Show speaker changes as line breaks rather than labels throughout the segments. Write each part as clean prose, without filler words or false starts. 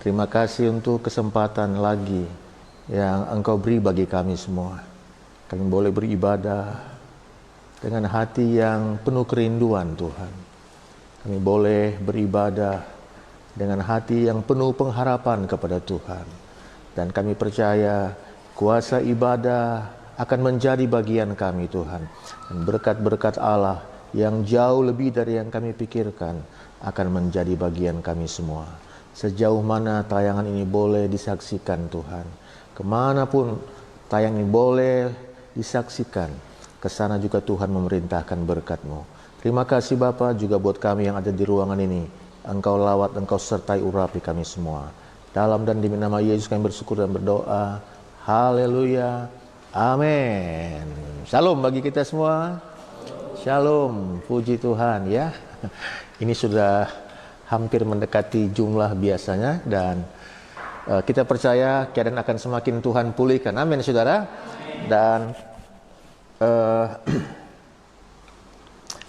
Terima kasih untuk kesempatan lagi yang Engkau beri bagi kami semua. Kami boleh beribadah dengan hati yang penuh kerinduan Tuhan. Kami boleh beribadah dengan hati yang penuh pengharapan kepada Tuhan. Dan kami percaya kuasa ibadah akan menjadi bagian kami Tuhan. Dan berkat-berkat Allah yang jauh lebih dari yang kami pikirkan akan menjadi bagian kami semua. Sejauh mana tayangan ini boleh disaksikan Tuhan, kemanapun tayangan ini boleh disaksikan, ke sana juga Tuhan memerintahkan berkat-Mu. Terima kasih Bapa, juga buat kami yang ada di ruangan ini. Engkau lawat, Engkau sertai urapi kami semua. Dalam dan demi nama Yesus kami bersyukur dan berdoa. Haleluya. Amin. Shalom bagi kita semua. Shalom. Puji Tuhan ya. Ini sudah hampir mendekati jumlah biasanya dan kita percaya keadaan akan semakin Tuhan pulihkan. Amin saudara. Dan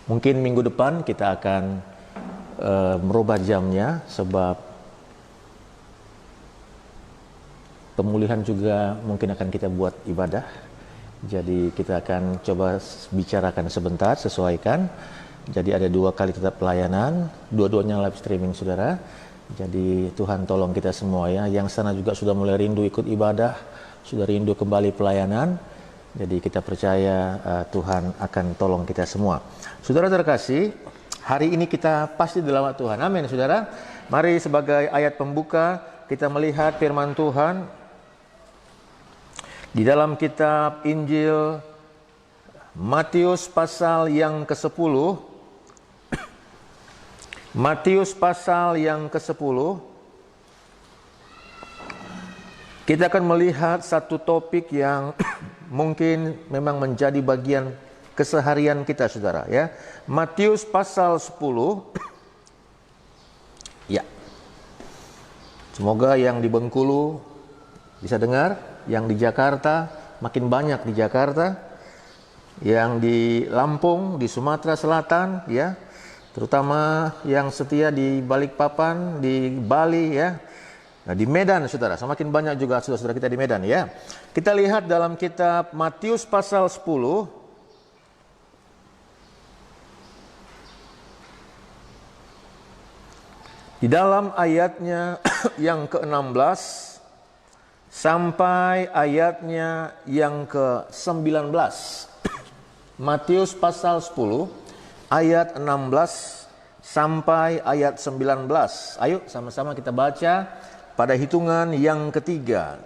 mungkin minggu depan kita akan merubah jamnya sebab pemulihan juga mungkin akan kita buat ibadah. Jadi kita akan coba bicarakan sebentar, sesuaikan. Jadi ada 2 kali tetap pelayanan, dua-duanya live streaming saudara. Jadi Tuhan tolong kita semua ya. Yang sana juga sudah mulai rindu ikut ibadah, sudah rindu kembali pelayanan. Jadi kita percaya Tuhan akan tolong kita semua. Saudara terkasih, hari ini kita pasti dalam Tuhan. Amin saudara. Mari sebagai ayat pembuka kita melihat firman Tuhan di dalam kitab Injil Matius pasal yang ke-10. Matius pasal yang ke-10. Kita akan melihat satu topik yang mungkin memang menjadi bagian keseharian kita saudara ya. Matius pasal 10. Ya. Semoga yang di Bengkulu bisa dengar, yang di Jakarta makin banyak di Jakarta, yang di Lampung, di Sumatera Selatan ya, terutama yang setia di Balikpapan, di Bali ya. Nah, di Medan saudara, semakin banyak juga saudara-saudara kita di Medan ya. Kita lihat dalam kitab Matius pasal 10 di dalam ayatnya yang ke-16 sampai ayatnya yang ke-19. Matius pasal 10 ayat 16 sampai ayat 19. Ayo sama-sama kita baca pada hitungan yang ketiga.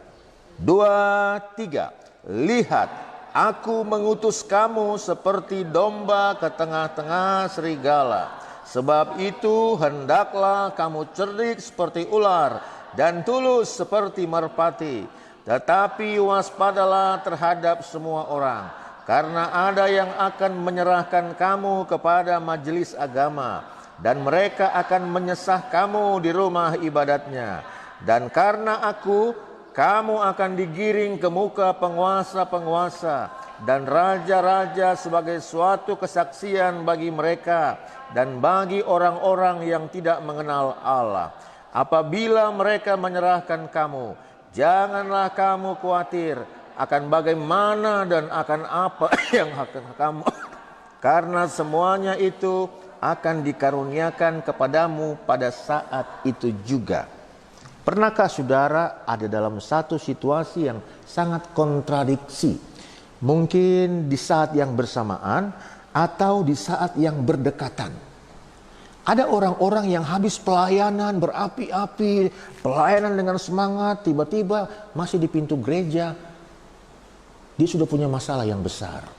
2, 3. Lihat, aku mengutus kamu seperti domba ke tengah-tengah serigala. Sebab itu hendaklah kamu cerdik seperti ular dan tulus seperti merpati. Tetapi waspadalah terhadap semua orang, karena ada yang akan menyerahkan kamu kepada majelis agama, dan mereka akan menyesah kamu di rumah ibadatnya. Dan karena aku, kamu akan digiring ke muka penguasa-penguasa dan raja-raja sebagai suatu kesaksian bagi mereka dan bagi orang-orang yang tidak mengenal Allah. Apabila mereka menyerahkan kamu, janganlah kamu khawatir akan bagaimana dan akan apa yang akan kamu, karena semuanya itu akan dikaruniakan kepadamu pada saat itu juga. Pernahkah saudara ada dalam satu situasi yang sangat kontradiksi? Mungkin di saat yang bersamaan atau di saat yang berdekatan. Ada orang-orang yang habis pelayanan berapi-api, pelayanan dengan semangat, tiba-tiba masih di pintu gereja, dia sudah punya masalah yang besar.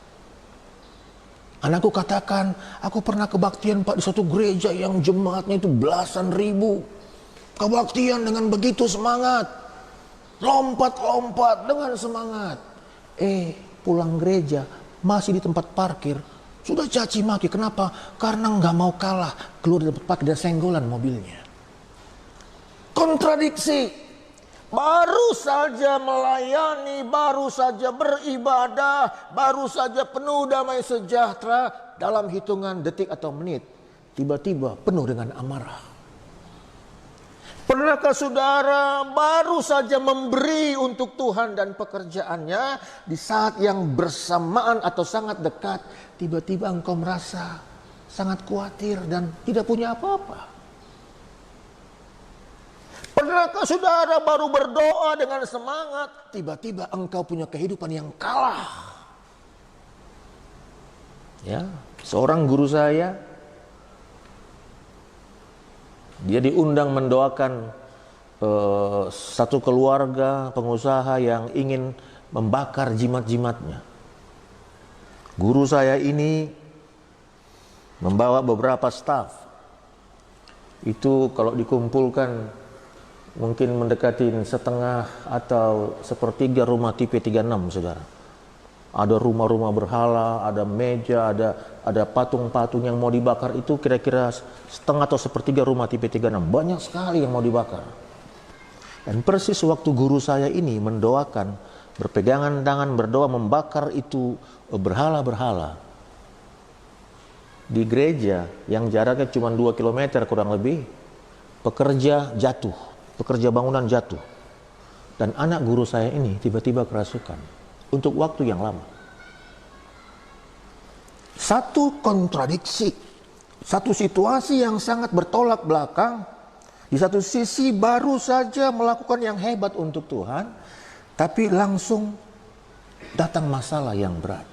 Anakku katakan, aku pernah kebaktian Pak di satu gereja yang jemaatnya itu belasan ribu. Kebaktian dengan begitu semangat, lompat-lompat dengan semangat. Pulang gereja masih di tempat parkir, sudah caci maki. Kenapa? Karena nggak mau kalah, keluar dari tempat parkir dan senggolan mobilnya. Kontradiksi. Baru saja melayani, baru saja beribadah, baru saja penuh damai sejahtera, dalam hitungan detik atau menit tiba-tiba penuh dengan amarah. Pernahkah saudara baru saja memberi untuk Tuhan dan pekerjaannya, di saat yang bersamaan atau sangat dekat, tiba-tiba engkau merasa sangat khawatir dan tidak punya apa-apa? Pernahkah saudara baru berdoa dengan semangat, tiba-tiba engkau punya kehidupan yang kalah? Ya, seorang guru saya, dia diundang mendoakan satu keluarga pengusaha yang ingin membakar jimat-jimatnya. Guru saya ini membawa beberapa staf. Itu kalau dikumpulkan mungkin mendekati setengah atau sepertiga rumah tipe 36, saudara. Ada rumah-rumah berhala, ada meja, ada patung-patung yang mau dibakar, itu kira-kira setengah atau sepertiga rumah tipe 36. Banyak sekali yang mau dibakar. Dan persis waktu guru saya ini mendoakan, berpegangan tangan berdoa membakar itu berhala-berhala di gereja yang jaraknya cuma 2 km kurang lebih, pekerja bangunan jatuh. Dan anak guru saya ini tiba-tiba kerasukan untuk waktu yang lama. Satu kontradiksi, satu situasi yang sangat bertolak belakang. Di satu sisi baru saja melakukan yang hebat untuk Tuhan, tapi langsung datang masalah yang berat.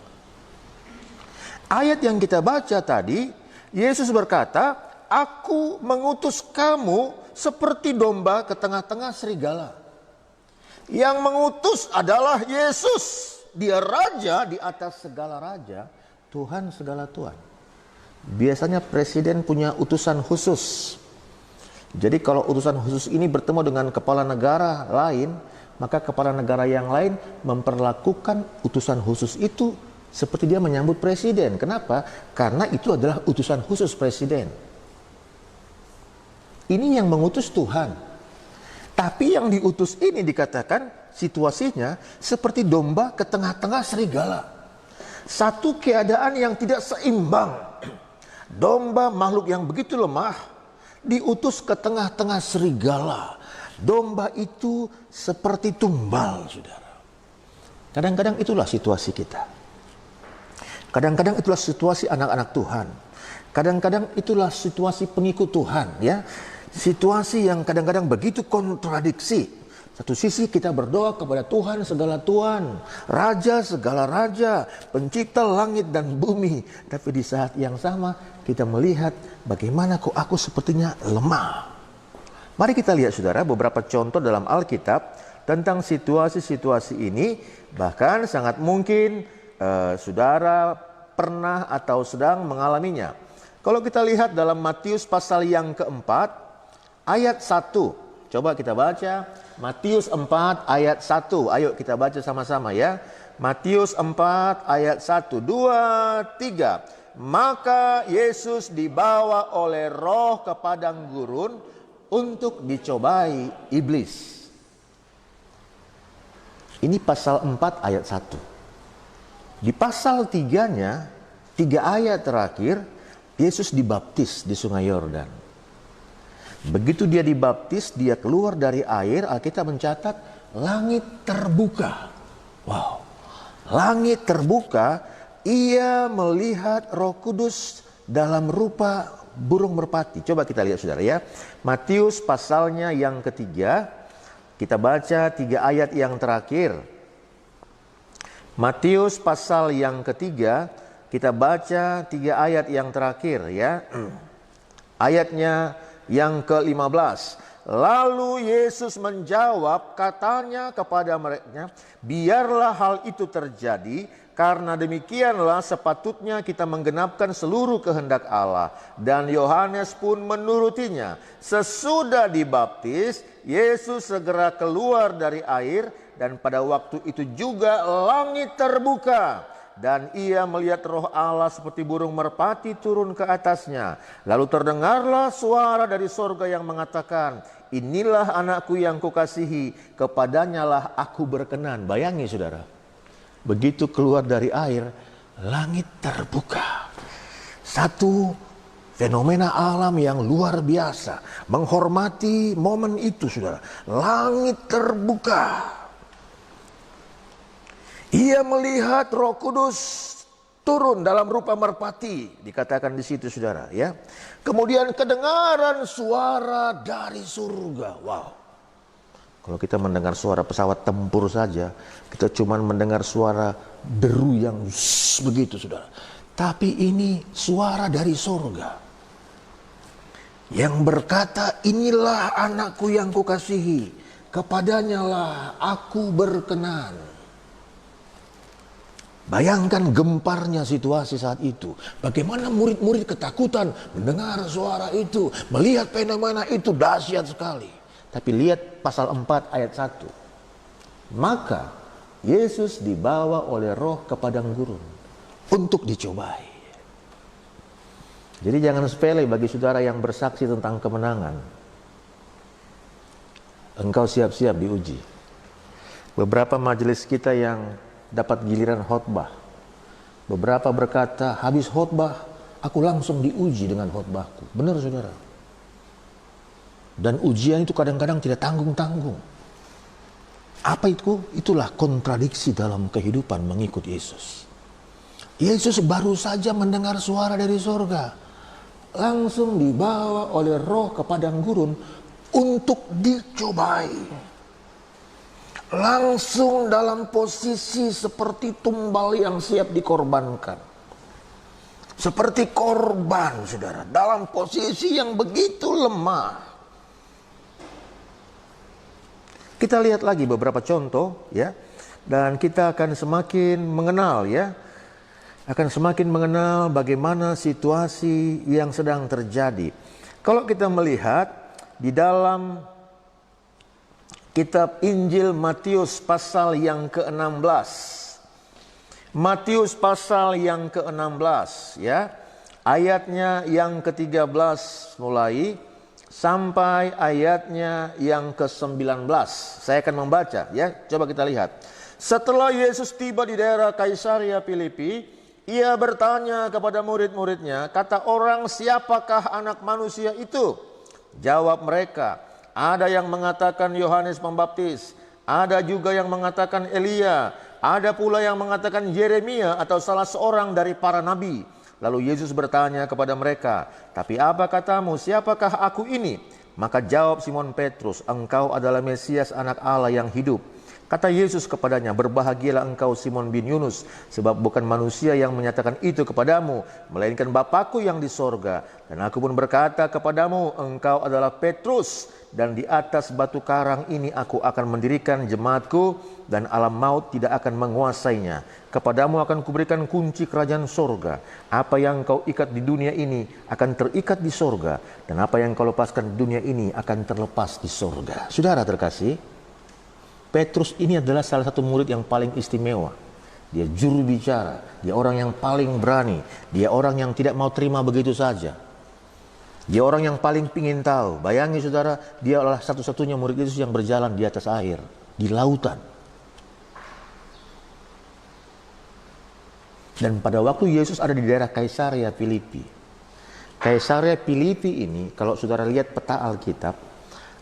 Ayat yang kita baca tadi, Yesus berkata, "Aku mengutus kamu seperti domba ke tengah-tengah serigala." Yang mengutus adalah Yesus. Dia raja di atas segala raja, Tuhan segala Tuhan. Biasanya presiden punya utusan khusus. Jadi kalau utusan khusus ini bertemu dengan kepala negara lain, maka kepala negara yang lain memperlakukan utusan khusus itu seperti dia menyambut presiden. Kenapa? Karena itu adalah utusan khusus presiden. Ini yang mengutus Tuhan. Tapi yang diutus ini dikatakan situasinya seperti domba ke tengah-tengah serigala. Satu keadaan yang tidak seimbang. Domba, makhluk yang begitu lemah, diutus ke tengah-tengah serigala. Domba itu seperti tumbal, saudara. Kadang-kadang itulah situasi kita. Kadang-kadang itulah situasi anak-anak Tuhan. Kadang-kadang itulah situasi pengikut Tuhan, ya. Situasi yang kadang-kadang begitu kontradiksi. Satu sisi kita berdoa kepada Tuhan segala Tuhan, Raja segala Raja, Pencipta langit dan bumi. Tapi di saat yang sama kita melihat bagaimana kok aku sepertinya lemah. Mari kita lihat, saudara, beberapa contoh dalam Alkitab tentang situasi-situasi ini. Bahkan sangat mungkin saudara pernah atau sedang mengalaminya. Kalau kita lihat dalam Matius pasal yang keempat, ayat 1. Coba kita baca Matius 4 ayat 1. Ayo kita baca sama-sama, ya. Matius 4 ayat 1, 2, 3. Maka Yesus dibawa oleh Roh ke padang gurun untuk dicobai iblis. Ini pasal 4 ayat 1. Di pasal 3-nya, 3 ayat terakhir, Yesus dibaptis di Sungai Yordan. Begitu dia dibaptis, dia keluar dari air, Alkitab mencatat langit terbuka. Wow, langit terbuka, ia melihat Roh Kudus dalam rupa burung merpati. Coba kita lihat, saudara, ya. Matius pasalnya yang ketiga, kita baca 3 ayat yang terakhir. Matius pasal yang ketiga, kita baca 3 ayat yang terakhir, ya. Ayatnya yang ke-15. Lalu Yesus menjawab, katanya kepada mereka, biarlah hal itu terjadi, karena demikianlah sepatutnya kita menggenapkan seluruh kehendak Allah. Dan Yohanes pun menurutinya. Sesudah dibaptis, Yesus segera keluar dari air, dan pada waktu itu juga langit terbuka. Dan ia melihat Roh Allah seperti burung merpati turun ke atasnya. Lalu terdengarlah suara dari sorga yang mengatakan, inilah anakku yang kukasihi, kepadanya lah aku berkenan. Bayangi, saudara, begitu keluar dari air, langit terbuka. Satu Fenomena alam yang luar biasa. Menghormati momen itu, saudara. Langit terbuka. Ia melihat Roh Kudus turun dalam rupa merpati, dikatakan di situ, saudara, ya. Kemudian kedengaran suara dari surga. Wow. Kalau kita mendengar suara pesawat tempur saja, kita cuma mendengar suara deru yang begitu, saudara. Tapi ini suara dari surga yang berkata, inilah anakku yang kukasihi, kepadanya lah aku berkenan. Bayangkan gemparnya situasi saat itu. Bagaimana murid-murid ketakutan mendengar suara itu, melihat fenomena itu dahsyat sekali. Tapi lihat pasal 4 ayat 1. Maka Yesus dibawa oleh Roh ke padang gurun untuk dicobai. Jadi jangan sepele bagi saudara yang bersaksi tentang kemenangan. Engkau siap-siap diuji. Beberapa majelis kita yang dapat giliran khotbah, beberapa berkata, habis khotbah aku langsung diuji dengan khotbahku. Benar, saudara. Dan ujian itu kadang-kadang tidak tanggung-tanggung. Apa itu? Itulah kontradiksi dalam kehidupan mengikut Yesus. Yesus baru saja mendengar suara dari surga, langsung dibawa oleh Roh ke padang gurun untuk dicobai. Langsung dalam posisi seperti tumbal yang siap dikorbankan. Seperti korban, saudara, dalam posisi yang begitu lemah. Kita lihat lagi beberapa contoh, ya, dan kita akan semakin mengenal, ya, akan semakin mengenal bagaimana situasi yang sedang terjadi. Kalau kita melihat di dalam kitab Injil Matius pasal yang ke-16, Matius pasal yang ke-16, ya, ayatnya yang ke-13 mulai sampai ayatnya yang ke-19. Saya akan membaca, ya. Coba kita lihat. Setelah Yesus tiba di daerah Kaisaria Filipi, ia bertanya kepada murid-muridnya, kata orang, siapakah anak manusia itu? Jawab mereka, ada yang mengatakan Yohanes Pembaptis, ada juga yang mengatakan Elia, ada pula yang mengatakan Yeremia atau salah seorang dari para nabi. Lalu Yesus bertanya kepada mereka, tapi apa katamu, siapakah aku ini? Maka jawab Simon Petrus, engkau adalah Mesias, anak Allah yang hidup. Kata Yesus kepadanya, berbahagialah engkau Simon bin Yunus, sebab bukan manusia yang menyatakan itu kepadamu, melainkan Bapakku yang di sorga. Dan aku pun berkata kepadamu, engkau adalah Petrus, dan di atas batu karang ini aku akan mendirikan jemaatku, dan alam maut tidak akan menguasainya. Kepadamu akan kuberikan kunci kerajaan sorga. Apa yang kau ikat di dunia ini akan terikat di sorga, dan apa yang kau lepaskan di dunia ini akan terlepas di sorga. Saudara terkasih, Petrus ini adalah salah satu murid yang paling istimewa. Dia juru bicara, dia orang yang paling berani, dia orang yang tidak mau terima begitu saja. Dia orang yang paling ingin tahu. Bayangi saudara, dia adalah satu-satunya murid Yesus yang berjalan di atas air, di lautan. Dan pada waktu Yesus ada di daerah Kaisaria Filipi. Kaisaria Filipi ini, kalau saudara lihat peta Alkitab,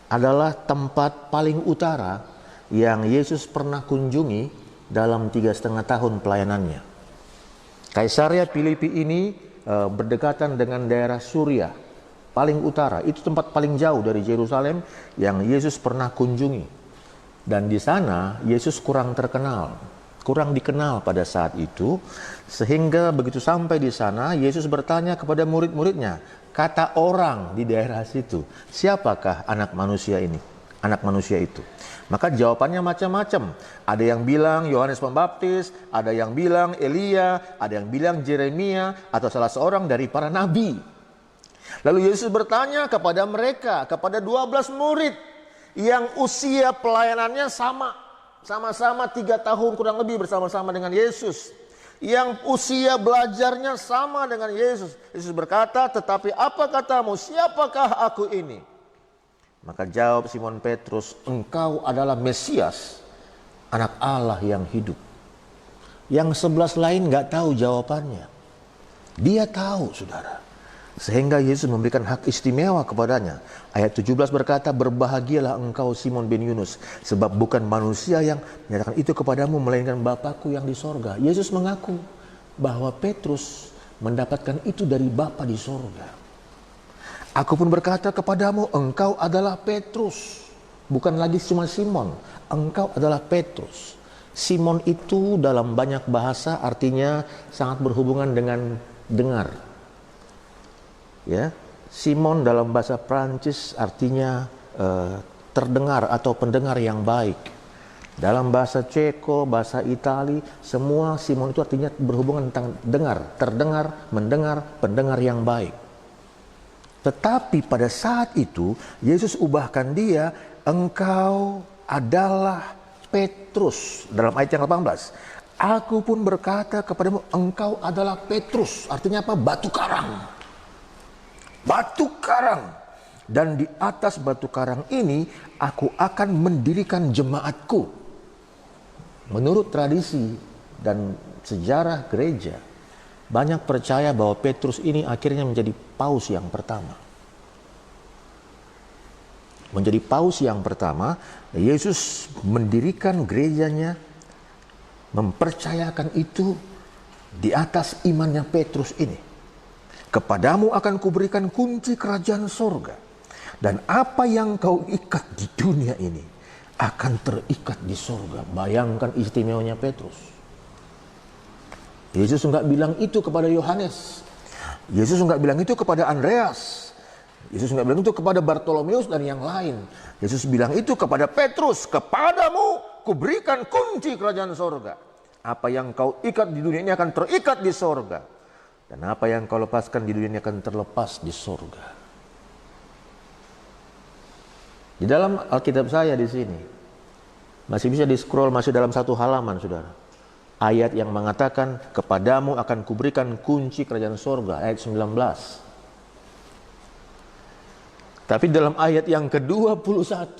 adalah tempat paling utara yang Yesus pernah kunjungi dalam 3,5 tahun pelayanannya. Kaisaria Filipi ini berdekatan dengan daerah Suria, paling utara. Itu tempat paling jauh dari Yerusalem yang Yesus pernah kunjungi. Dan di sana Yesus kurang terkenal, kurang dikenal pada saat itu, sehingga begitu sampai di sana Yesus bertanya kepada murid-muridnya, kata orang di daerah situ, siapakah anak manusia ini? Anak manusia itu. Maka jawabannya macam-macam. Ada yang bilang Yohanes Pembaptis, ada yang bilang Elia, ada yang bilang Yeremia atau salah seorang dari para nabi. Lalu Yesus bertanya kepada mereka, kepada 12 murid yang usia pelayanannya sama-sama 3 tahun kurang lebih bersama-sama dengan Yesus, yang usia belajarnya sama dengan Yesus. Yesus berkata, tetapi apa katamu, siapakah aku ini? Maka jawab Simon Petrus, engkau adalah Mesias, anak Allah yang hidup. Yang 11 lain gak tahu jawabannya. Dia tahu, saudara. Sehingga Yesus memberikan hak istimewa kepadanya. Ayat 17 berkata, berbahagialah engkau Simon bin Yunus, sebab bukan manusia yang menyatakan itu kepadamu, melainkan Bapakku yang di sorga. Yesus mengaku bahwa Petrus mendapatkan itu dari Bapa di sorga. Aku pun berkata kepadamu, engkau adalah Petrus. Bukan lagi cuma Simon, engkau adalah Petrus. Simon itu dalam banyak bahasa artinya sangat berhubungan dengan dengar. Ya, Simon dalam bahasa Prancis artinya terdengar atau pendengar yang baik. Dalam bahasa Ceko, bahasa Itali, semua Simon itu artinya berhubungan tentang dengar, terdengar, mendengar, pendengar yang baik. Tetapi pada saat itu Yesus ubahkan dia, engkau adalah Petrus. Dalam ayat yang 18, aku pun berkata kepadamu, engkau adalah Petrus. Artinya apa? Batu karang. Batu karang, dan di atas batu karang ini aku akan mendirikan jemaatku. Menurut tradisi dan sejarah gereja, banyak percaya bahwa Petrus ini akhirnya menjadi paus yang pertama. Menjadi paus yang pertama, Yesus mendirikan gerejanya, mempercayakan itu di atas imannya Petrus ini. Kepadamu akan kuberikan kunci kerajaan sorga. Dan apa yang kau ikat di dunia ini akan terikat di sorga. Bayangkan istimewanya Petrus. Yesus enggak bilang itu kepada Yohanes. Yesus enggak bilang itu kepada Andreas. Yesus enggak bilang itu kepada Bartolomeus dan yang lain. Yesus bilang itu kepada Petrus. Kepadamu kuberikan kunci kerajaan sorga. Apa yang kau ikat di dunia ini akan terikat di sorga. Dan apa yang kau lepaskan di dunia ini akan terlepas di surga. Di dalam Alkitab saya di sini masih bisa di-scroll, masih dalam satu halaman, saudara. Ayat yang mengatakan kepadamu akan kuberikan kunci kerajaan surga, ayat 19. Tapi dalam ayat yang ke-21,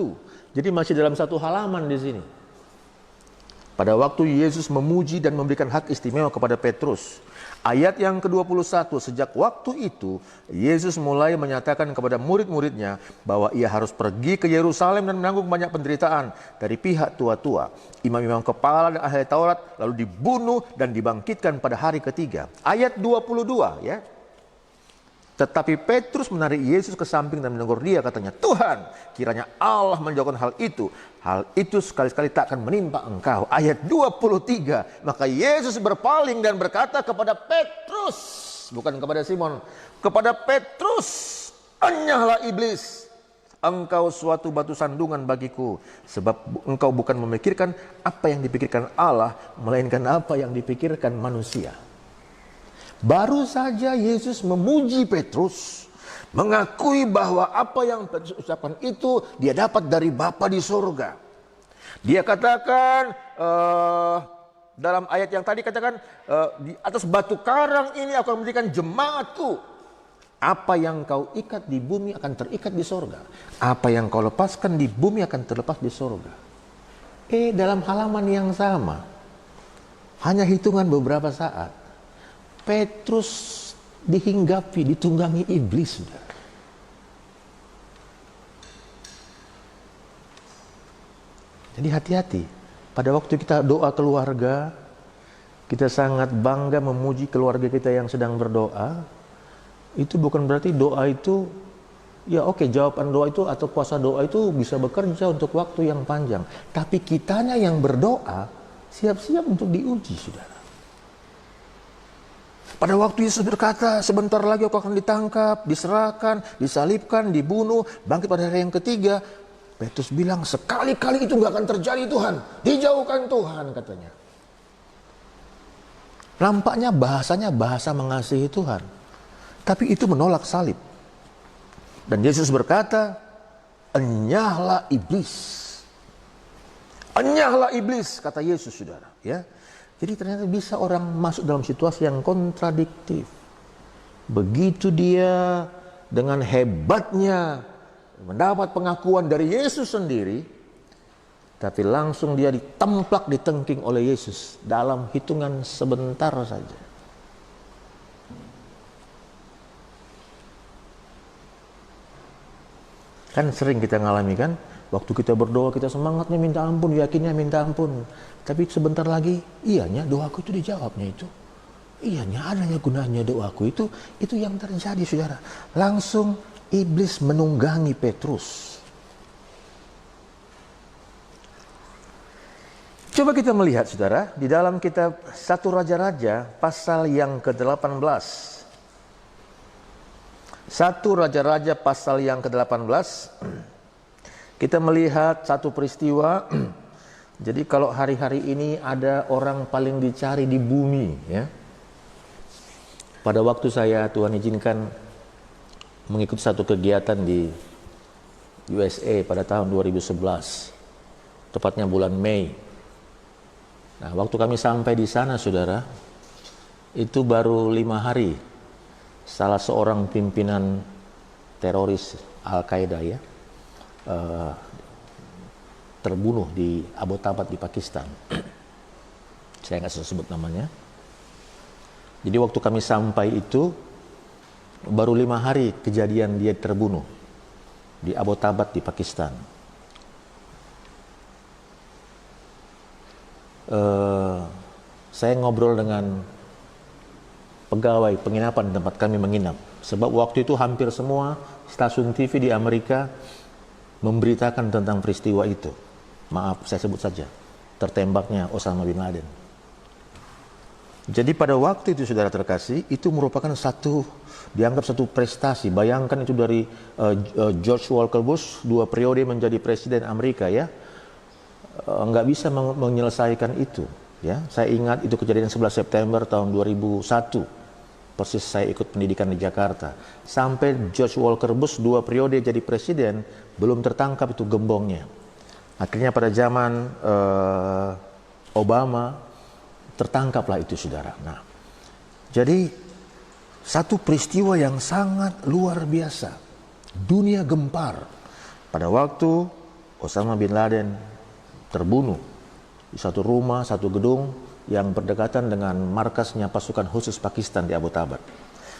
jadi masih dalam satu halaman di sini. Pada waktu Yesus memuji dan memberikan hak istimewa kepada Petrus, ayat yang ke-21, sejak waktu itu Yesus mulai menyatakan kepada murid-muridnya bahwa ia harus pergi ke Yerusalem dan menanggung banyak penderitaan dari pihak tua-tua, imam-imam kepala dan ahli Taurat, lalu dibunuh dan dibangkitkan pada hari ketiga. Ayat 22 ya. Tetapi Petrus menarik Yesus ke samping dan menegur dia, katanya, Tuhan, kiranya Allah menjauhkan hal itu. Hal itu sekali-sekali tak akan menimpa engkau. Ayat 23, maka Yesus berpaling dan berkata kepada Petrus, bukan kepada Simon, kepada Petrus, enyahlah iblis, engkau suatu batu sandungan bagiku, sebab engkau bukan memikirkan apa yang dipikirkan Allah, melainkan apa yang dipikirkan manusia. Baru saja Yesus memuji Petrus, mengakui bahwa apa yang Petrus ucapkan itu dia dapat dari Bapa di surga. Dia katakan dalam ayat yang tadi katakan, di atas batu karang ini aku akan mendirikan jemaatku. Apa yang kau ikat di bumi akan terikat di surga. Apa yang kau lepaskan di bumi akan terlepas di surga. Dalam halaman yang sama, hanya hitungan beberapa saat, Petrus dihinggapi, ditunggangi iblis, saudara. Jadi hati-hati. Pada waktu kita doa keluarga, kita sangat bangga memuji keluarga kita yang sedang berdoa. Itu bukan berarti doa itu, ya oke, jawaban doa itu atau kuasa doa itu bisa bekerja untuk waktu yang panjang. Tapi kitanya yang berdoa, siap-siap untuk diuji, saudara. Pada waktu Yesus berkata, sebentar lagi aku akan ditangkap, diserahkan, disalibkan, dibunuh, bangkit pada hari yang ketiga. Petrus bilang, sekali-kali itu gak akan terjadi Tuhan. Dijauhkan Tuhan, katanya. Nampaknya bahasanya bahasa mengasihi Tuhan. Tapi itu menolak salib. Dan Yesus berkata, enyahlah iblis. Enyahlah iblis, kata Yesus, saudara. Ya. Jadi ternyata bisa orang masuk dalam situasi yang kontradiktif. Begitu dia dengan hebatnya mendapat pengakuan dari Yesus sendiri, tapi langsung dia ditemplak, ditengking oleh Yesus dalam hitungan sebentar saja. Kan sering kita ngalami kan, waktu kita berdoa kita semangatnya minta ampun, yakinnya minta ampun. Tapi sebentar lagi, iyanya doaku itu dijawabnya itu. Iyanya adanya gunanya doaku itu yang terjadi saudara. Langsung iblis menunggangi Petrus. Coba kita melihat saudara, di dalam kitab 1 Raja-Raja pasal yang ke-18. 1 Raja-Raja pasal yang ke-18. Kita melihat satu peristiwa. Jadi kalau hari-hari ini ada orang paling dicari di bumi ya. Pada waktu saya Tuhan izinkan mengikuti satu kegiatan di USA pada tahun 2011. Tepatnya bulan Mei. Nah, waktu kami sampai di sana, saudara, itu baru 5 hari salah seorang pimpinan teroris Al-Qaeda ya terbunuh di Abbottabad di Pakistan. Saya nggak sebut namanya. Jadi waktu kami sampai itu baru 5 hari kejadian dia terbunuh di Abbottabad di Pakistan. Saya ngobrol dengan pegawai penginapan tempat kami menginap. Sebab waktu itu hampir semua stasiun TV di Amerika memberitakan tentang peristiwa itu. Maaf, saya sebut saja. Tertembaknya Osama bin Laden. Jadi pada waktu itu saudara terkasih, itu merupakan dianggap satu prestasi. Bayangkan itu dari George Walker Bush, 2 periode menjadi presiden Amerika ya. Nggak bisa menyelesaikan itu ya. Saya ingat itu kejadian 11 September tahun 2001, persis saya ikut pendidikan di Jakarta. Sampai George Walker Bush 2 periode jadi presiden belum tertangkap itu gembongnya. Akhirnya pada zaman Obama tertangkaplah itu saudara. Nah, jadi satu peristiwa yang sangat luar biasa, dunia gempar pada waktu Osama bin Laden terbunuh di satu rumah, satu gedung yang berdekatan dengan markasnya pasukan khusus Pakistan di Abbottabad.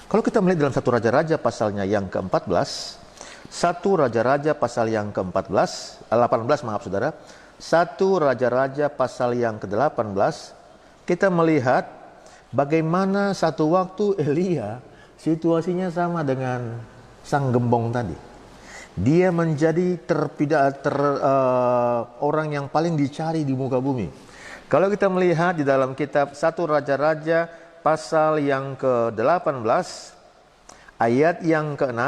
Kalau kita melihat dalam 1 Raja-Raja pasalnya yang ke-14, 1 Raja-Raja pasal yang ke-18, maaf saudara, 1 Raja-Raja pasal yang ke-18, kita melihat bagaimana satu waktu Elia situasinya sama dengan sang gembong tadi. Dia menjadi orang yang paling dicari di muka bumi. Kalau kita melihat di dalam kitab 1 Raja-Raja pasal yang ke-18 ayat yang ke-6,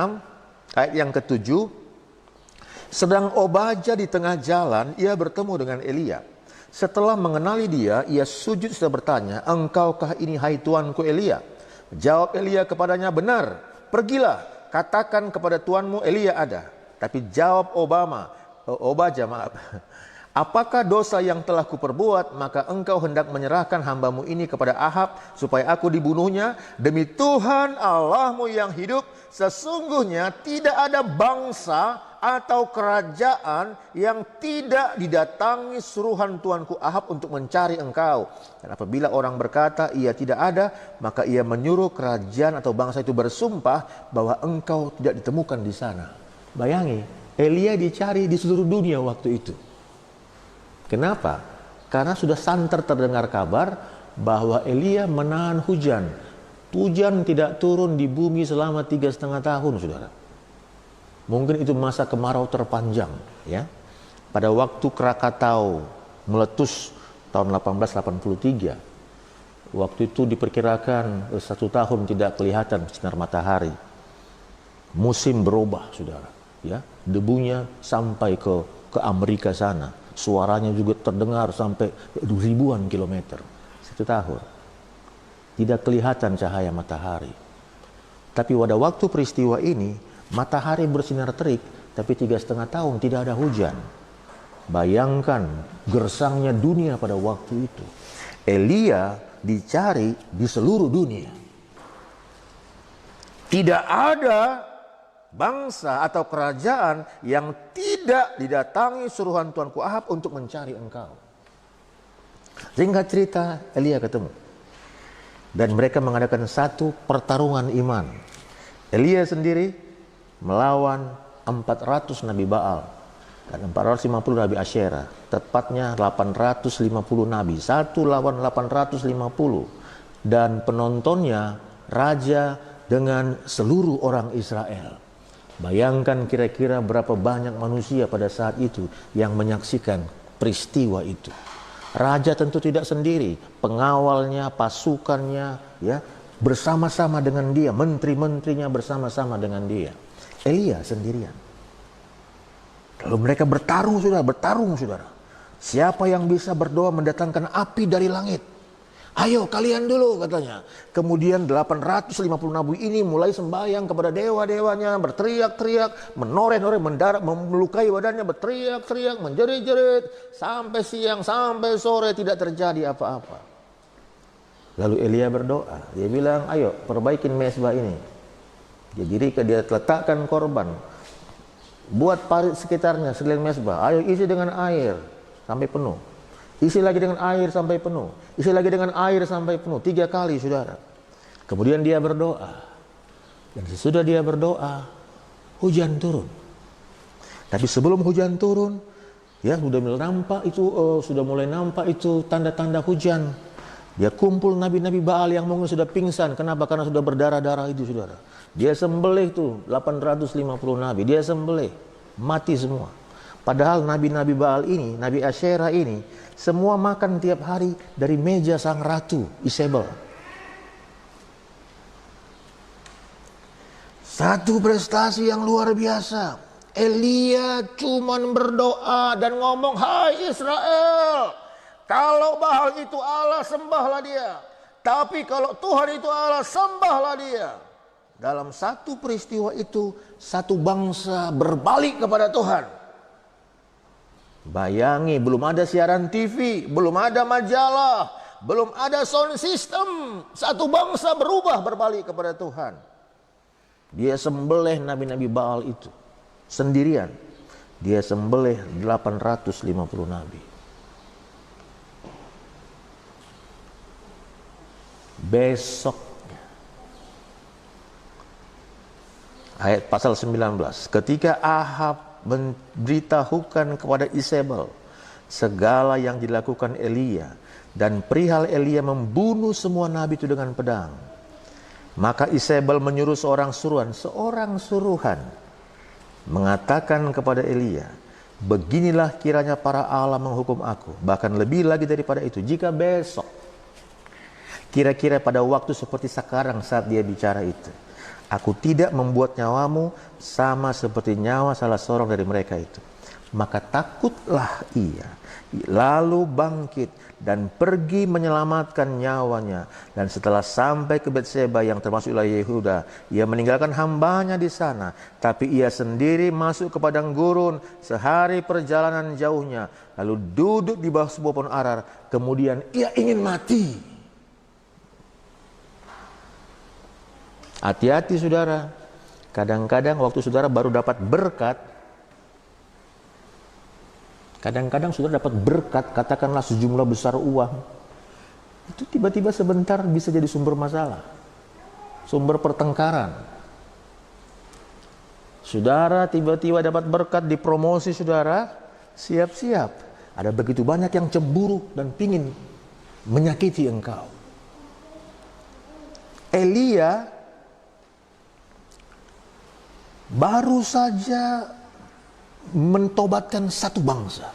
ayat yang ke-7, sedang Obaja di tengah jalan, ia bertemu dengan Elia. Setelah mengenali dia, ia sujud serta bertanya, "Engkaukah ini hai tuanku Elia?" Jawab Elia kepadanya, "Benar, pergilah, katakan kepada tuanmu Elia ada." Tapi jawab Obaja, "Apakah dosa yang telah kuperbuat, maka engkau hendak menyerahkan hambamu ini kepada Ahab, supaya aku dibunuhnya? Demi Tuhan Allahmu yang hidup, sesungguhnya tidak ada bangsa atau kerajaan yang tidak didatangi suruhan tuanku Ahab untuk mencari engkau. Dan apabila orang berkata ia tidak ada, maka ia menyuruh kerajaan atau bangsa itu bersumpah bahwa engkau tidak ditemukan di sana." Bayangi, Elia dicari di seluruh dunia waktu itu. Kenapa? Karena sudah santer terdengar kabar bahwa Elia menahan hujan. Hujan tidak turun di bumi selama 3,5 tahun, saudara. Mungkin itu masa kemarau terpanjang, ya. Pada waktu Krakatau meletus tahun 1883, waktu itu diperkirakan 1 tahun tidak kelihatan sinar matahari. Musim berubah, saudara. Ya, debunya sampai ke Amerika sana, suaranya juga terdengar sampai ribuan kilometer. 1 tahun tidak kelihatan cahaya matahari. Tapi pada waktu peristiwa ini matahari bersinar terik, tapi 3,5 tahun tidak ada hujan. Bayangkan gersangnya dunia pada waktu itu. Elia dicari di seluruh dunia. Tidak ada bangsa atau kerajaan yang tidak didatangi suruhan tuanku Ahab untuk mencari engkau. Singkat cerita, Elia ketemu. Dan mereka mengadakan satu pertarungan iman. Elia sendiri melawan 400 nabi Baal dan 450 nabi Asyera. Tepatnya 850 nabi, satu lawan 850, dan penontonnya raja dengan seluruh orang Israel. Bayangkan kira-kira berapa banyak manusia pada saat itu yang menyaksikan peristiwa itu. Raja tentu tidak sendiri, pengawalnya, pasukannya, ya, bersama-sama dengan dia, menteri-menterinya bersama-sama dengan dia. Elia sendirian. Lalu mereka bertarung, saudara. Siapa yang bisa berdoa mendatangkan api dari langit? Ayo kalian dulu, katanya. Kemudian 850 nabi ini mulai sembahyang kepada dewa-dewanya, berteriak-teriak, menoreh-noreh, mendarat, melukai badannya, berteriak-teriak, menjerit-jerit, sampai siang, sampai sore tidak terjadi apa-apa. Lalu Elia berdoa, dia bilang, ayo perbaikin mezbah ini. Dia letakkan korban, buat parit sekitarnya, sekeliling mezbah. Ayo isi dengan air sampai penuh. Isi lagi dengan air sampai penuh. Isi lagi dengan air sampai penuh. 3 kali, saudara. Kemudian dia berdoa. Dan sesudah dia berdoa, hujan turun. Tapi sebelum hujan turun, ya sudah mulai nampak itu tanda-tanda hujan. Dia kumpul nabi-nabi Baal yang mungkin sudah pingsan. Kenapa? Karena sudah berdarah-darah itu, saudara. Dia sembelih tuh 850 nabi. Dia sembelih, mati semua. Padahal nabi-nabi Baal ini, nabi Asyera ini, semua makan tiap hari dari meja sang ratu Isabel. Satu prestasi yang luar biasa. Elia cuman berdoa dan ngomong, hai Israel, kalau Baal itu Allah, sembahlah dia. Tapi kalau Tuhan itu Allah, sembahlah dia. Dalam satu peristiwa itu, satu bangsa berbalik kepada Tuhan. Bayangi, belum ada siaran TV, belum ada majalah, belum ada sound system. Satu bangsa berubah berbalik kepada Tuhan. Dia sembelih nabi-nabi Baal itu sendirian. Dia sembelih 850 nabi. Besok ayat pasal 19, ketika Ahab memberitahukan kepada Isabel segala yang dilakukan Elia dan perihal Elia membunuh semua nabi itu dengan pedang, maka Isabel menyuruh seorang suruhan mengatakan kepada Elia, beginilah kiranya para Allah menghukum aku, bahkan lebih lagi daripada itu, jika besok, kira-kira pada waktu seperti sekarang saat dia bicara itu, aku tidak membuat nyawamu sama seperti nyawa salah seorang dari mereka itu. Maka takutlah ia, lalu bangkit dan pergi menyelamatkan nyawanya. Dan setelah sampai ke Betseba yang termasuk wilayah Yehuda, ia meninggalkan hambanya di sana. Tapi ia sendiri masuk ke padang gurun sehari perjalanan jauhnya. Lalu duduk di bawah sebuah pohon arar. Kemudian ia ingin mati. Hati-hati, saudara. Kadang-kadang waktu saudara baru dapat berkat, katakanlah sejumlah besar uang, itu tiba-tiba sebentar bisa jadi sumber masalah, sumber pertengkaran. Saudara tiba-tiba dapat berkat, dipromosi, saudara, siap-siap. Ada begitu banyak yang cemburu dan pingin menyakiti engkau. Elia baru saja mentobatkan satu bangsa.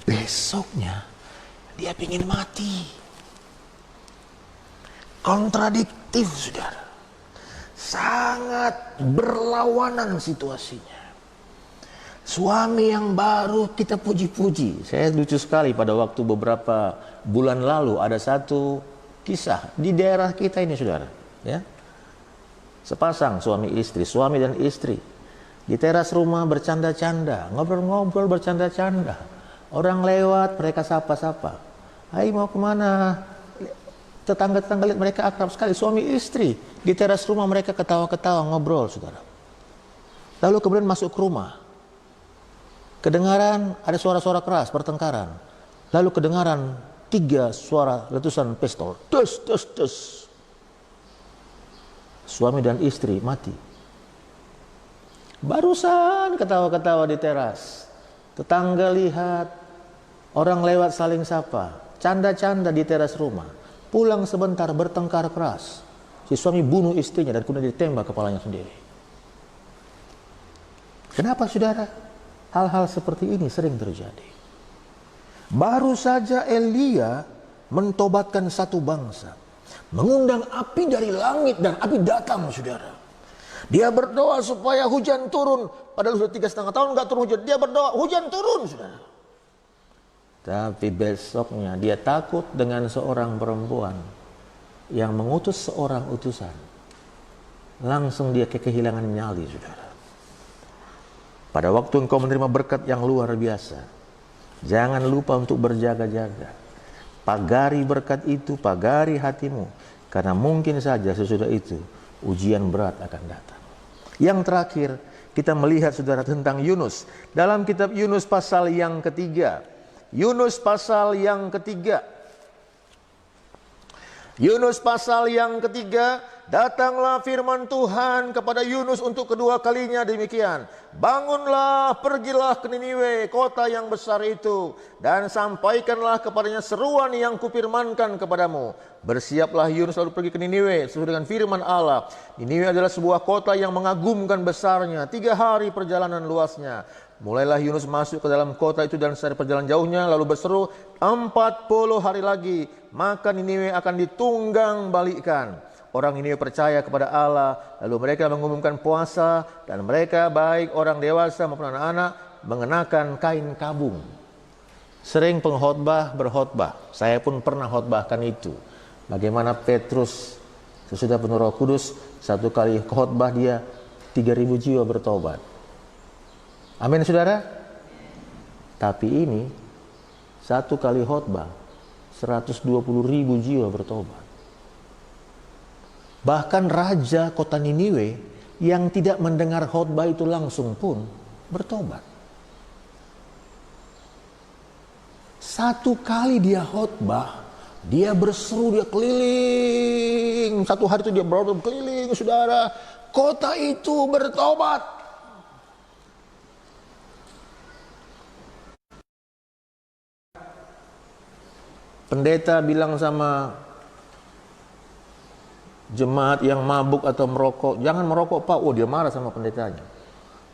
Besoknya dia ingin mati. Kontradiktif, saudara. Sangat berlawanan situasinya. Suami yang baru kita puji-puji. Saya lucu sekali pada waktu beberapa bulan lalu ada satu kisah di daerah kita ini, saudara, ya. Sepasang suami dan istri di teras rumah bercanda-canda, ngobrol-ngobrol bercanda-canda. Orang lewat, mereka sapa-sapa. Hai, mau kemana? Tetangga-tetangga lihat mereka akrab sekali, suami istri. Di teras rumah mereka ketawa-ketawa, ngobrol, saudara. Lalu kemudian masuk ke rumah. Kedengaran ada suara-suara keras, pertengkaran. Lalu kedengaran 3 suara letusan pistol. Des, des, des. Suami dan istri mati. Barusan ketawa-ketawa di teras. Tetangga lihat, orang lewat saling sapa, canda-canda di teras rumah. Pulang sebentar bertengkar keras. Si suami bunuh istrinya dan kemudian ditembak kepalanya sendiri. Kenapa saudara? Hal-hal seperti ini sering terjadi. Baru saja Elia mentobatkan satu bangsa, mengundang api dari langit dan api datang saudara. Dia berdoa supaya hujan turun. Padahal sudah 3,5 tahun nggak turun hujan. Dia berdoa hujan turun saudara. Tapi besoknya dia takut dengan seorang perempuan yang mengutus seorang utusan. Langsung dia kehilangan nyali saudara. Pada waktu engkau menerima berkat yang luar biasa, jangan lupa untuk berjaga-jaga. Pagari berkat itu, pagari hatimu. Karena mungkin saja sesudah itu ujian berat akan datang. Yang terakhir, kita melihat saudara tentang Yunus. Dalam kitab Yunus pasal yang ketiga. Yunus pasal yang ketiga. Yunus pasal yang ketiga. Datanglah firman Tuhan kepada Yunus untuk kedua kalinya demikian. Bangunlah, pergilah ke Niniwe, kota yang besar itu, dan sampaikanlah kepadanya seruan yang kupirmankan kepadamu. Bersiaplah Yunus lalu pergi ke Niniwe sesuai dengan firman Allah. Niniwe adalah sebuah kota yang mengagumkan besarnya, 3 hari perjalanan luasnya. Mulailah Yunus masuk ke dalam kota itu dan dari perjalanan jauhnya lalu berseru, 40 hari lagi maka Niniwe akan ditunggang balikkan. Orang ini percaya kepada Allah, lalu mereka mengumumkan puasa, dan mereka baik orang dewasa maupun anak-anak mengenakan kain kabung. Sering pengkhotbah berkhotbah, saya pun pernah khotbahkan itu. Bagaimana Petrus sesudah penuh Roh Kudus, satu kali khotbah dia 3.000 jiwa bertobat. Amin saudara. Tapi ini satu kali khotbah 120.000 jiwa bertobat. Bahkan raja kota Niniwe yang tidak mendengar khotbah itu langsung pun bertobat. Satu kali dia khotbah, dia berseru, dia keliling. Satu hari itu dia berkeliling, saudara. Kota itu bertobat. Pendeta bilang sama jemaat yang mabuk atau merokok, jangan merokok Pak. Oh, dia marah sama pendetanya.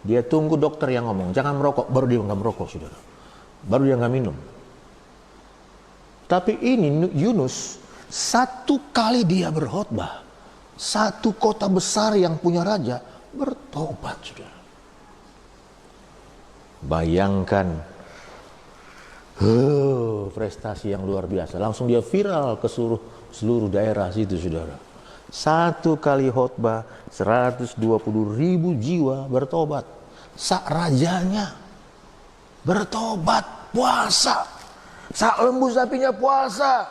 Dia tunggu dokter yang ngomong, jangan merokok, baru dia nggak merokok, saudara. Baru dia nggak minum. Tapi ini Yunus, satu kali dia berkhotbah, satu kota besar yang punya raja bertobat, saudara. Bayangkan, prestasi yang luar biasa. Langsung dia viral ke seluruh daerah situ, saudara. Satu kali khotbah 120.000 jiwa bertobat. Sak rajanya bertobat, puasa. Sak lembu sapinya puasa.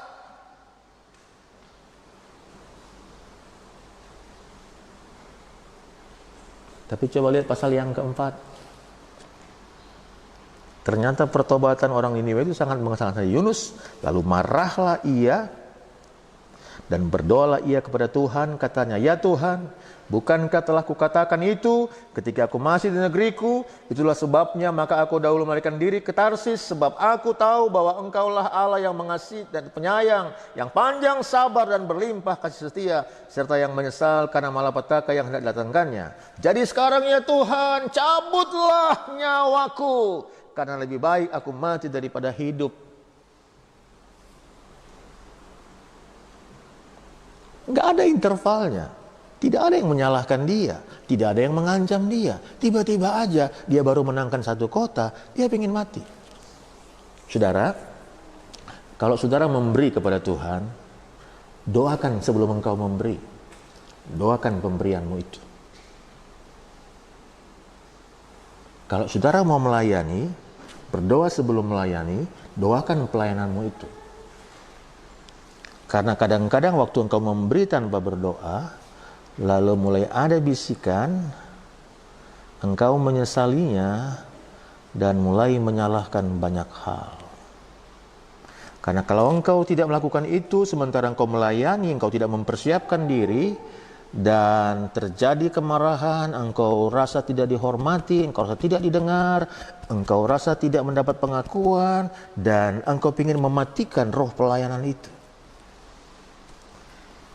Tapi coba lihat pasal yang keempat. Ternyata pertobatan orang Niniwe itu sangat mengesankan Yunus. Lalu marahlah ia dan berdoalah ia kepada Tuhan, katanya, ya Tuhan, bukankah telah kukatakan itu ketika aku masih di negeriku? Itulah sebabnya maka aku dahulu melarikan diri ke Tarsis, sebab aku tahu bahwa engkaulah Allah yang mengasihi dan penyayang, yang panjang sabar dan berlimpah kasih setia, serta yang menyesal karena malapetaka yang hendak datangkannya. Jadi sekarang ya Tuhan, cabutlah nyawaku, karena lebih baik aku mati daripada hidup. Nggak ada intervalnya. Tidak ada yang menyalahkan dia. Tidak ada yang mengancam dia. Tiba-tiba aja dia baru menangkan satu kota, dia ingin mati. Saudara, kalau saudara memberi kepada Tuhan, doakan sebelum engkau memberi. Doakan pemberianmu itu. Kalau saudara mau melayani, berdoa sebelum melayani, doakan pelayananmu itu. Karena kadang-kadang waktu engkau memberi tanpa berdoa, lalu mulai ada bisikan, engkau menyesalinya dan mulai menyalahkan banyak hal. Karena kalau engkau tidak melakukan itu, sementara engkau melayani, engkau tidak mempersiapkan diri, dan terjadi kemarahan, engkau rasa tidak dihormati, engkau rasa tidak didengar, engkau rasa tidak mendapat pengakuan, dan engkau ingin mematikan roh pelayanan itu.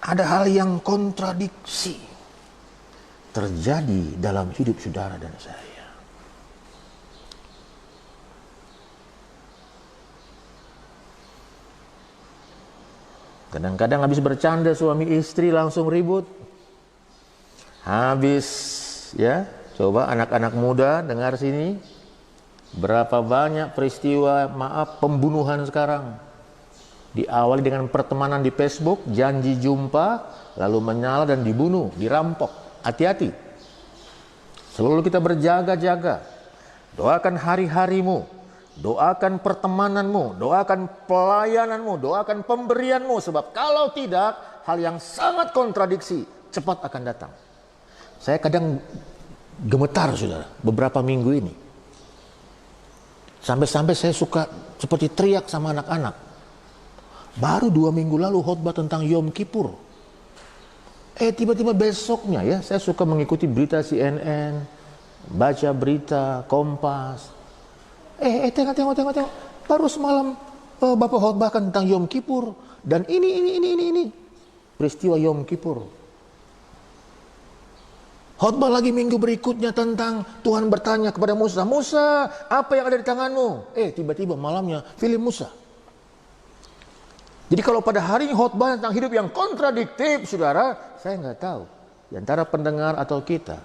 Ada hal yang kontradiksi terjadi dalam hidup saudara dan saya. Kadang-kadang habis bercanda suami istri langsung ribut. Habis, ya, coba anak-anak muda dengar sini. Berapa banyak peristiwa pembunuhan sekarang. Diawali dengan pertemanan di Facebook, janji jumpa, lalu menyala dan dibunuh, dirampok. Hati-hati. Selalu kita berjaga-jaga. Doakan hari-harimu, doakan pertemananmu, doakan pelayananmu, doakan pemberianmu. Sebab kalau tidak, hal yang sangat kontradiksi cepat akan datang. Saya kadang gemetar, saudara, beberapa minggu ini. Sampai-sampai saya suka seperti teriak sama anak-anak. Baru 2 minggu lalu khotbah tentang Yom Kippur. Tiba-tiba besoknya, ya, saya suka mengikuti berita CNN, baca berita Kompas. Tengok. Baru semalam Bapak khotbahkan tentang Yom Kippur. Dan ini. Peristiwa Yom Kippur. Khotbah lagi minggu berikutnya tentang Tuhan bertanya kepada Musa, Musa, apa yang ada di tanganmu? Tiba-tiba malamnya film Musa. Jadi kalau pada hari ini khotbah tentang hidup yang kontradiktif, saudara, saya nggak tahu. Di antara pendengar atau kita,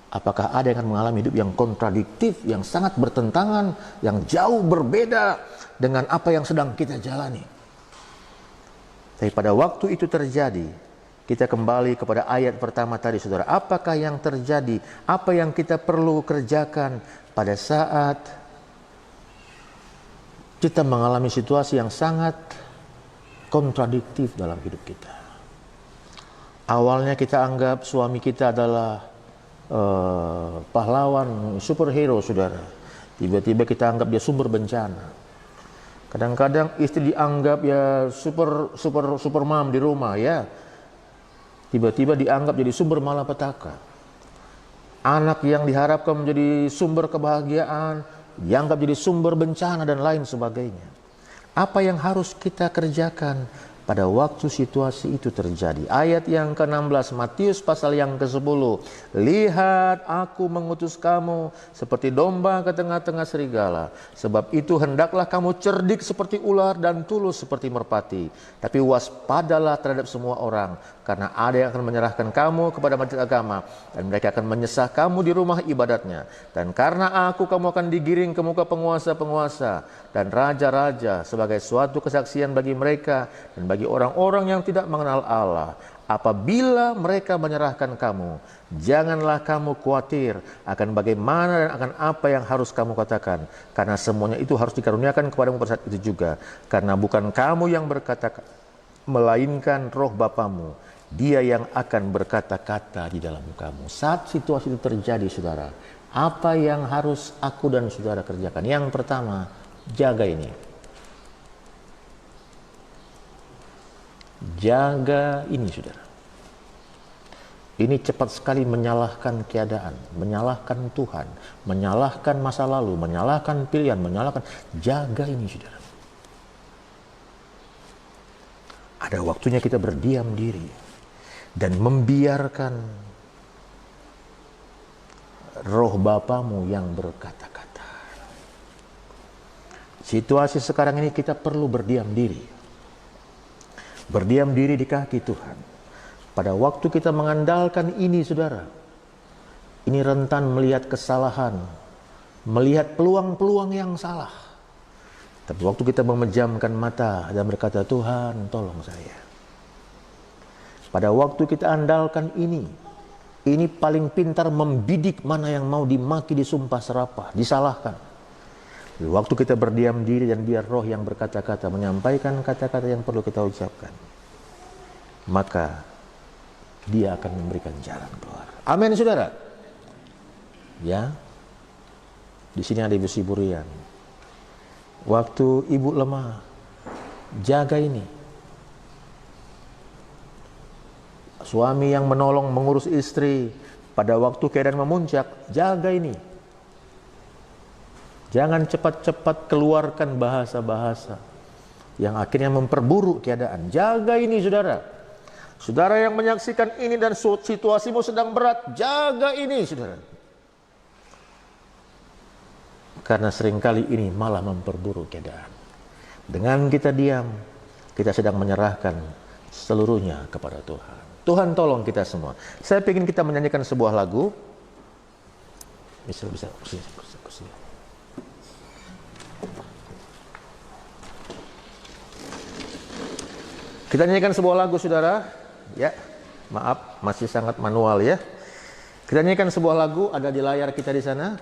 apakah ada yang akan mengalami hidup yang kontradiktif, yang sangat bertentangan, yang jauh berbeda dengan apa yang sedang kita jalani. Tapi pada waktu itu terjadi, kita kembali kepada ayat pertama tadi, saudara. Apakah yang terjadi? Apa yang kita perlu kerjakan pada saat kita mengalami situasi yang sangat kontradiktif dalam hidup kita? Awalnya kita anggap suami kita adalah pahlawan, superhero, saudara. Tiba-tiba kita anggap dia sumber bencana. Kadang-kadang istri dianggap ya super mom di rumah, ya. Tiba-tiba dianggap jadi sumber malapetaka. Anak yang diharapkan menjadi sumber kebahagiaan, dianggap jadi sumber bencana dan lain sebagainya. Apa yang harus kita kerjakan pada waktu situasi itu terjadi? Ayat yang ke-16, Matius pasal yang ke-10. Lihat, aku mengutus kamu seperti domba ke tengah-tengah serigala. Sebab itu hendaklah kamu cerdik seperti ular dan tulus seperti merpati. Tapi waspadalah terhadap semua orang, karena ada yang akan menyerahkan kamu kepada majelis agama, dan mereka akan menyesah kamu di rumah ibadatnya. Dan karena aku, kamu akan digiring ke muka penguasa-penguasa dan raja-raja sebagai suatu kesaksian bagi mereka dan bagi orang-orang yang tidak mengenal Allah. Apabila mereka menyerahkan kamu, janganlah kamu khawatir akan bagaimana dan akan apa yang harus kamu katakan, karena semuanya itu harus dikaruniakan kepadamu pada saat itu juga. Karena bukan kamu yang berkata, melainkan roh Bapamu, Dia yang akan berkata-kata di dalam kamu. Saat situasi itu terjadi, saudara, apa yang harus aku dan saudara kerjakan? Yang pertama, jaga ini. Jaga ini, saudara. Ini cepat sekali menyalahkan keadaan, menyalahkan Tuhan, menyalahkan masa lalu, menyalahkan pilihan, menyalahkan. Jaga ini, saudara. Ada waktunya kita berdiam diri dan membiarkan roh Bapamu yang berkata-kata. Situasi sekarang ini kita perlu berdiam diri. Berdiam diri di kaki Tuhan. Pada waktu kita mengandalkan ini, saudara, ini rentan melihat kesalahan, melihat peluang-peluang yang salah. Tapi waktu kita memejamkan mata dan berkata, Tuhan, tolong saya. Pada waktu kita andalkan ini paling pintar membidik mana yang mau dimaki, disumpah serapah, disalahkan. Di waktu kita berdiam diri dan biar roh yang berkata-kata menyampaikan kata-kata yang perlu kita ucapkan, maka Dia akan memberikan jalan keluar. Amin, saudara. Ya, di sini ada Ibu Siburian. Waktu ibu lemah, jaga ini. Suami yang menolong mengurus istri pada waktu keadaan memuncak, jaga ini. Jangan cepat-cepat keluarkan bahasa-bahasa yang akhirnya memperburuk keadaan. Jaga ini, saudara. Saudara yang menyaksikan ini dan situasimu sedang berat, jaga ini, saudara. Karena seringkali ini malah memperburuk keadaan. Dengan kita diam, kita sedang menyerahkan seluruhnya kepada Tuhan. Tuhan tolong kita semua. Saya ingin kita menyanyikan sebuah lagu. Bisa. Kita nyanyikan sebuah lagu, saudara. Ya, maaf, masih sangat manual ya. Kita nyanyikan sebuah lagu, ada di layar kita di sana.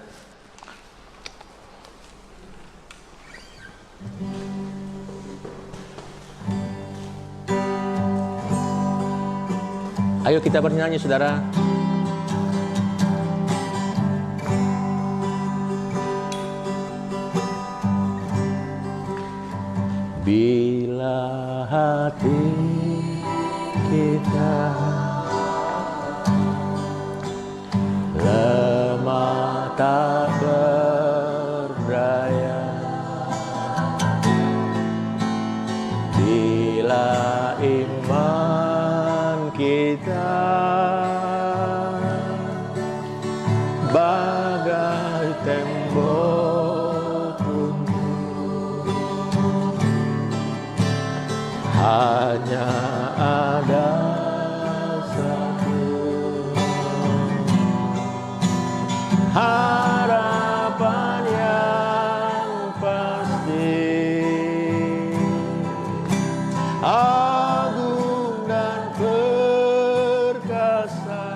Ayo kita bernyanyi, saudara. Bila hati kita lemah tak berdaya, bila iman kita bagai tembok runtuh, hanya ada satu harapan yang pasti, agung dan perkasa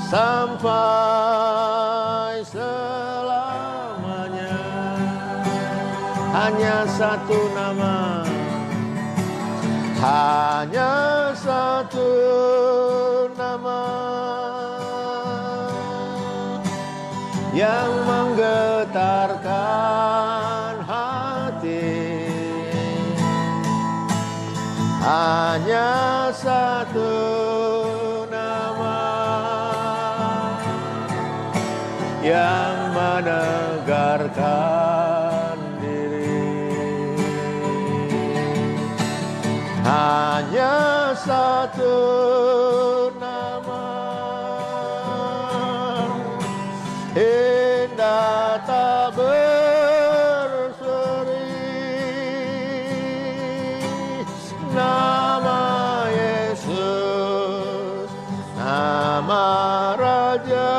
sampai selamanya. Hanya satu nama, hanya satu nama yang menggetarkan hati, hanya satu nama yang menegarkan diri, hanya satu nama, indah tak berseri, nama Yesus, nama Raja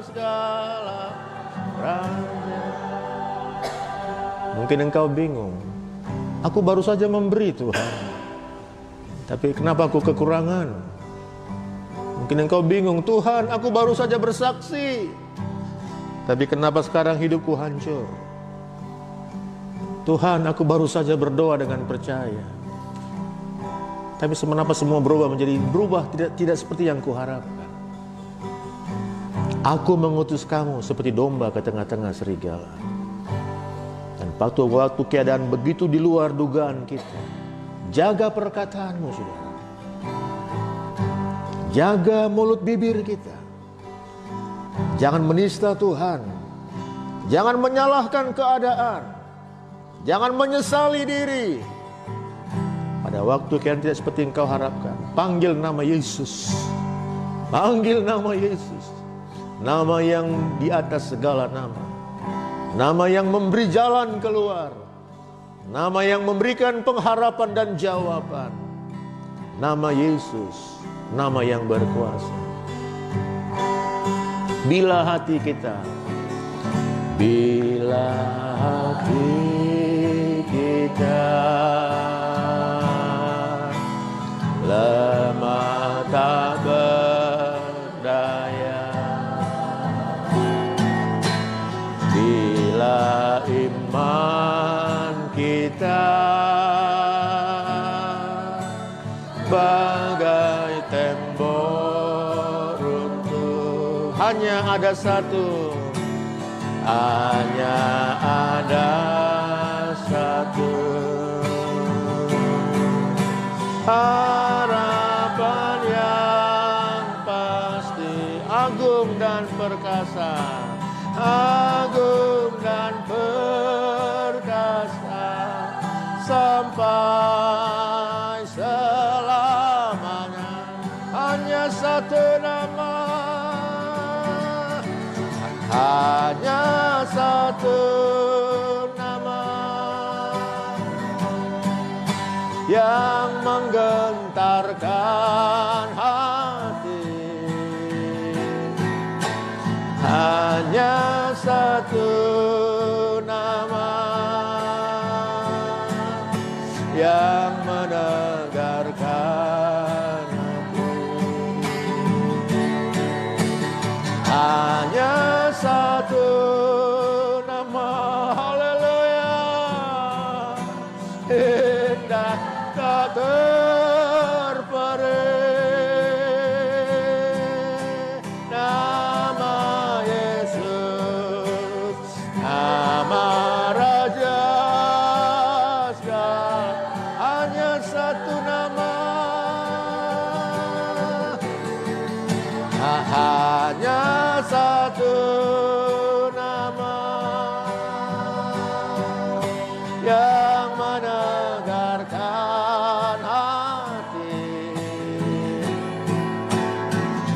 segala raja. Mungkin engkau bingung, aku baru saja memberi Tuhan, tapi kenapa aku kekurangan? Mungkin engkau bingung, Tuhan, aku baru saja bersaksi, tapi kenapa sekarang hidupku hancur? Tuhan, aku baru saja berdoa dengan percaya, tapi kenapa semua berubah tidak seperti yang kuharapkan? Aku mengutus kamu seperti domba ke tengah-tengah serigala. Dan waktu keadaan begitu di luar dugaan kita, jaga perkataanmu, saudara. Jaga mulut bibir kita. Jangan menista Tuhan. Jangan menyalahkan keadaan. Jangan menyesali diri. Pada waktu keadaan tidak seperti engkau harapkan, panggil nama Yesus. Panggil nama Yesus. Nama yang di atas segala nama. Nama yang memberi jalan keluar. Nama yang memberikan pengharapan dan jawaban. Nama Yesus, nama yang berkuasa. Bila hati kita lemah tak berdaya, bila iman kita bagai tembok runtuh, hanya ada satu, hanya ada satu harapan hanya satu nama yang menggentarkan hati, hanya satu nama yang menegarkan hati, hanya satu nama, haleluya, indah tak terperi, nama Yesus, nama Raja segala, hanya satu nama, hanya satu nama yang menegarkan hati,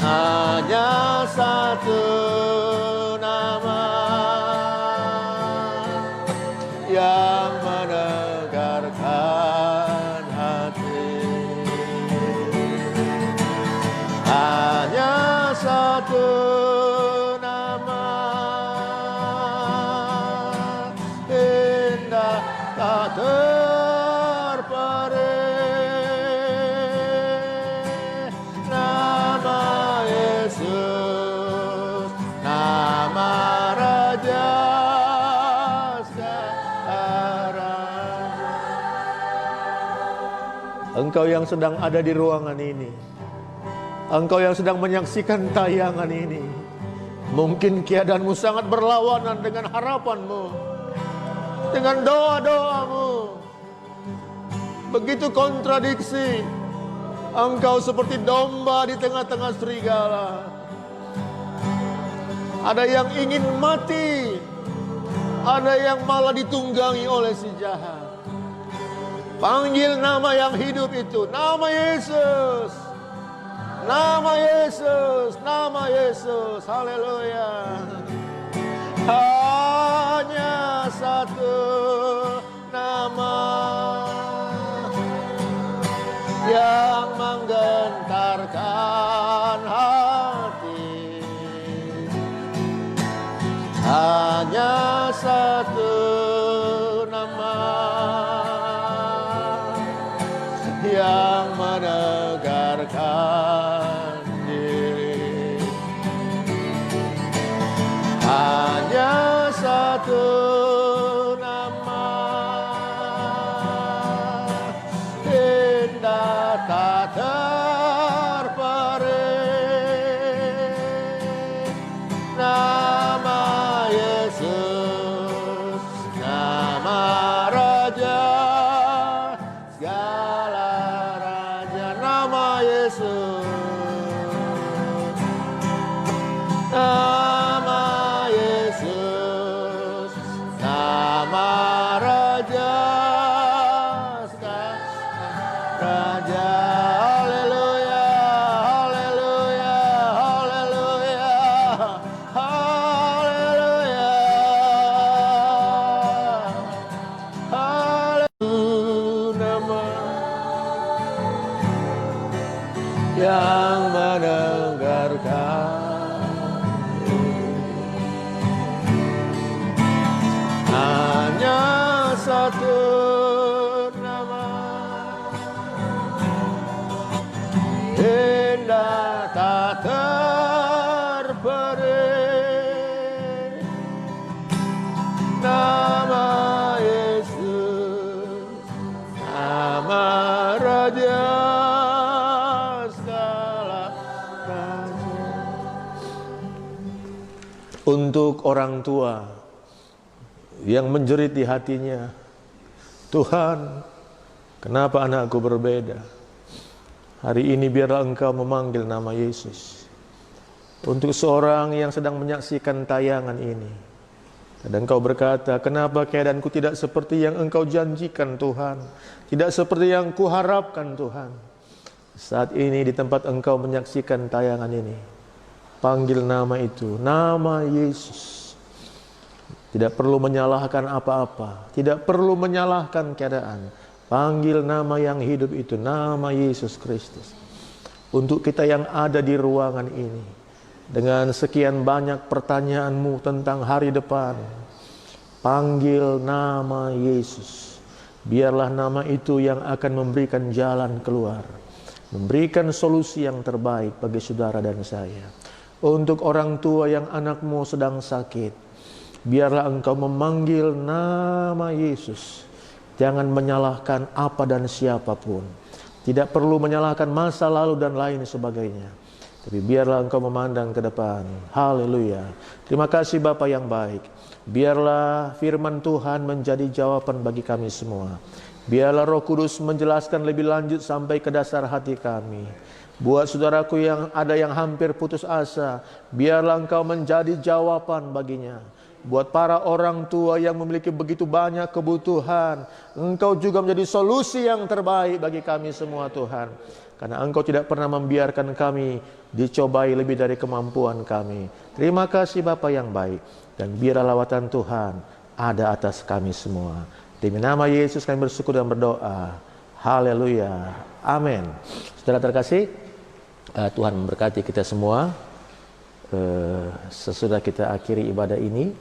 hanya satu nama yang menegarkan hati, hanya satu nama indah tak terperi, nama Yesus, nama Raja segala raja. Engkau yang sedang ada di ruangan ini, engkau yang sedang menyaksikan tayangan ini, mungkin keadaanmu sangat berlawanan dengan harapanmu, dengan doa-doamu. Begitu kontradiksi. Engkau seperti domba di tengah-tengah serigala. Ada yang ingin mati, ada yang malah ditunggangi oleh si jahat. Panggil nama yang hidup itu, nama Yesus. Nama Yesus, nama Yesus, haleluya. Hanya satu nama yang menggentarkan hati, hanya satu nama yang menegarkan diri, hanya satu nama indah tak terperi, nama Yesus, nama Raja segala raja, nama Yesus, nama Yesus, nama Raja segala raja, haleluya, haleluya, haleluya, haleluya, haleluya, nama yang menegarkan, hanya satu nama indah tak terperi, nama Yesus, nama Raja segala raja. Untuk orang tua yang menjerit di hatinya, Tuhan, kenapa anakku berbeda? Hari ini biarlah Engkau memanggil nama Yesus. Untuk seorang yang sedang menyaksikan tayangan ini, dan Engkau berkata, kenapa keadaanku tidak seperti yang Engkau janjikan Tuhan, tidak seperti yang kuharapkan Tuhan. Saat ini di tempat Engkau menyaksikan tayangan ini, Panggil nama itu, nama Yesus. Tidak perlu menyalahkan apa-apa, tidak perlu menyalahkan keadaan. Panggil nama yang hidup itu, nama Yesus Kristus. Untuk kita yang ada di ruangan ini, dengan sekian banyak pertanyaanmu tentang hari depan, panggil nama Yesus. Biarlah nama itu yang akan memberikan jalan keluar, memberikan solusi yang terbaik bagi saudara dan saya. Untuk orang tua yang anakmu sedang sakit, biarlah engkau memanggil nama Yesus. Jangan menyalahkan apa dan siapapun. Tidak perlu menyalahkan masa lalu dan lain sebagainya. Tapi biarlah engkau memandang ke depan. Haleluya. Terima kasih Bapa yang baik. Biarlah firman Tuhan menjadi jawaban bagi kami semua. Biarlah Roh Kudus menjelaskan lebih lanjut sampai ke dasar hati kami. Buat saudaraku yang ada yang hampir putus asa, biarlah engkau menjadi jawaban baginya. Buat para orang tua yang memiliki begitu banyak kebutuhan, engkau juga menjadi solusi yang terbaik bagi kami semua Tuhan. Karena engkau tidak pernah membiarkan kami dicobai lebih dari kemampuan kami. Terima kasih Bapa yang baik. Dan biarlah lawatan Tuhan ada atas kami semua. Demi nama Yesus kami bersyukur dan berdoa. Haleluya. Amin. Saudara terkasih, Tuhan memberkati kita semua. Sesudah kita akhiri ibadah ini,